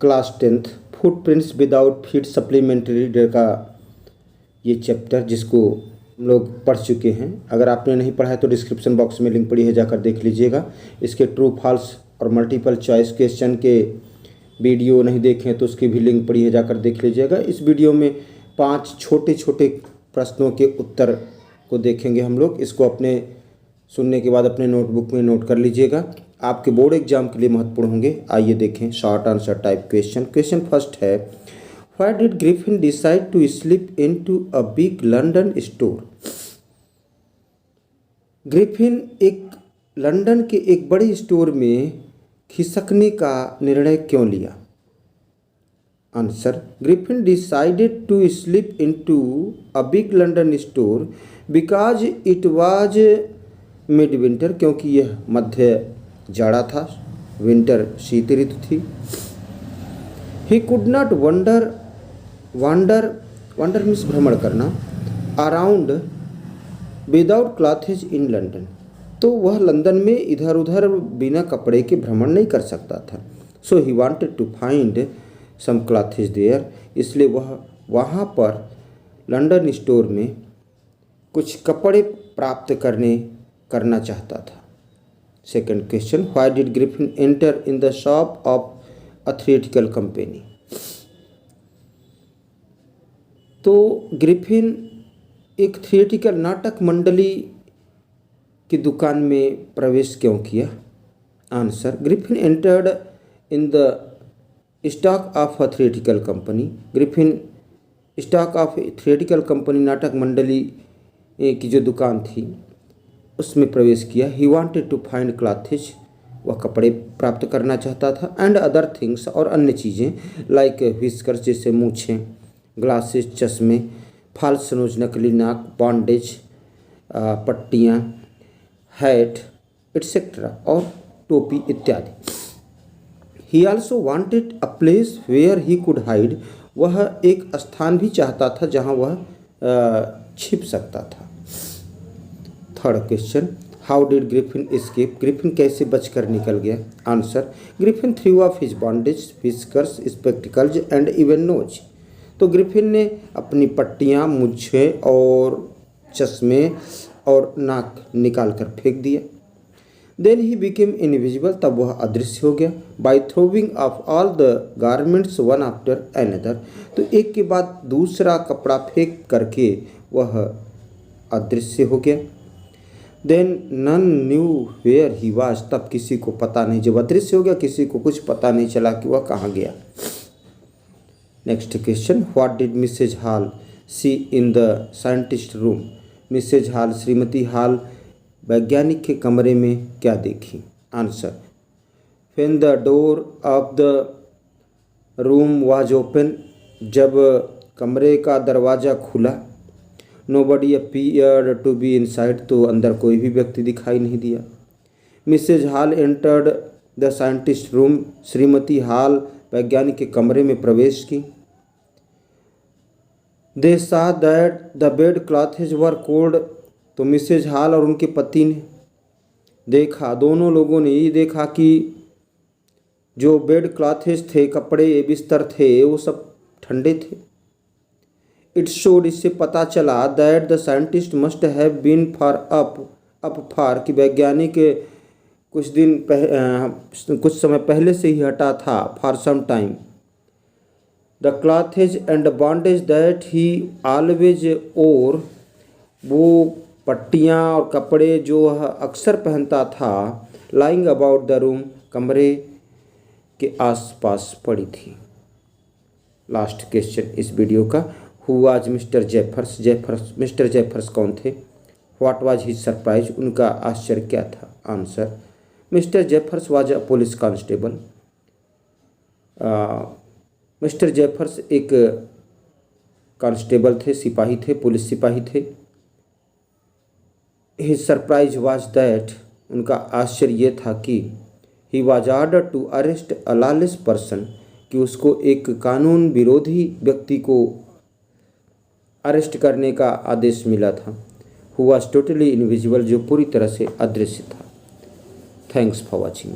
Class 10th footprints without feet supplementary reader का ये chapter जिसको हम लोग पढ़ चुके हैं। अगर आपने नहीं पढ़ा है तो डिस्क्रिप्शन बॉक्स में लिंक पड़ी है, जाकर देख लीजिएगा। इसके ट्रू फॉल्स और मल्टीपल चॉइस क्वेश्चन के वीडियो नहीं देखें तो उसकी भी लिंक पड़ी है, जाकर देख लीजिएगा। इस वीडियो में 5 छोटे छोटे प्रश्नों के उत्तर को देखेंगे हम लोग। इसको अपने सुनने के बाद अपने नोटबुक में नोट कर लीजिएगा, आपके बोर्ड एग्जाम के लिए महत्वपूर्ण होंगे। आइए देखें short answer type question. Question first है, why did Griffin decide to sleep into a big London store. Griffin एक लंदन के एक बड़े स्टोर में खिसकने का निर्णय क्यों लिया। Answer, Griffin decided to sleep into a big London store because it was mid winter, क्योंकि यह मध्य जाड़ा था, विंटर शीत ऋतु थी। He could not wander means भ्रमण करना, around without clothes in London, तो वह लंदन में इधर उधर बिना कपड़े के भ्रमण नहीं कर सकता था। So he wanted to find some clothes there, इसलिए वह वहाँ पर लंदन स्टोर में कुछ कपड़े प्राप्त करना चाहता था। Second question, why did Griffin enter in the shop of a theatrical company. तो ग्रिफिन एक थिएट्रिकल नाटक मंडली की दुकान में प्रवेश क्यों किया। Answer, Griffin entered in the stock of a theatrical company, Griffin stock of theatrical company नाटक मंडली की जो दुकान थी उसमें प्रवेश किया। He wanted to find clothes, वह कपड़े प्राप्त करना चाहता था, एंड अदर थिंग्स, और अन्य चीज़ें, लाइक व्हिस्कर्स जैसे मूछें, ग्लासेस चश्मे, फॉल्स नोज नकली नाक, बॉन्डेज पट्टियाँ, हैट एटसेट्रा और टोपी इत्यादि। He also wanted a place where he could hide, वह एक स्थान भी चाहता था जहाँ वह छिप सकता था। Third question, how did Griffin escape, Griffin कैसे बचकर निकल गया। Answer, Griffin threw off his bandage, whiskers, spectacles and even nose, तो ग्रिफिन ने अपनी पट्टियाँ, मूछें और चश्मे और नाक निकाल कर फेंक दिया। देन ही बिकेम इनविजिबल, तब वह अदृश्य हो गया। By throwing off all the garments one after another, तो एक के बाद दूसरा कपड़ा फेंक करके वह अदृश्य हो गया। Then none knew where he was, तब किसी को पता नहीं, जब अदृश्य हो गया किसी को कुछ पता नहीं चला कि वह कहाँ गया। Next question, what did Mrs Hall see in the scientist room. Mrs Hall, श्रीमती हॉल वैज्ञानिक के कमरे में क्या देखी। Answer, when the door of the room was open, जब कमरे का दरवाज़ा खुला, nobody appeared to be inside, तो अंदर कोई भी व्यक्ति दिखाई नहीं दिया। Mrs Hall entered the scientist room, श्रीमती हॉल वैज्ञानिक के कमरे में प्रवेश की। They saw that the bed clothes were cold, तो मिसेज हॉल और उनके पति ने देखा, दोनों लोगों ने ये देखा कि जो बेड क्लॉथेज थे, कपड़े बिस्तर थे, वो सब ठंडे थे। इट शोड, इससे पता चला, that the scientist must have been for up for, कि वैज्ञानिक कुछ समय पहले से ही हटा था, for some time. The clothes and bandages that he always wore, वो पट्टियाँ और कपड़े जो अक्सर पहनता था, लाइंग अबाउट द रूम, कमरे के आसपास पड़ी थी। लास्ट क्वेश्चन इस वीडियो का, who was mister Jeffers, mister Jeffers कौन थे। व्हाट वाज हिज सरप्राइज, उनका आश्चर्य क्या था। Answer, mister Jeffers was a police constable, mister Jeffers एक कांस्टेबल थे, सिपाही थे, पुलिस सिपाही थे। हिज सरप्राइज वाज दैट, उनका आश्चर्य ये था कि he was order to arrest a lawless person, कि उसको एक कानून विरोधी व्यक्ति को अरेस्ट करने का आदेश मिला था। हु वाज टोटली इनविजिबल, जो पूरी तरह से अदृश्य था। Thanks for watching.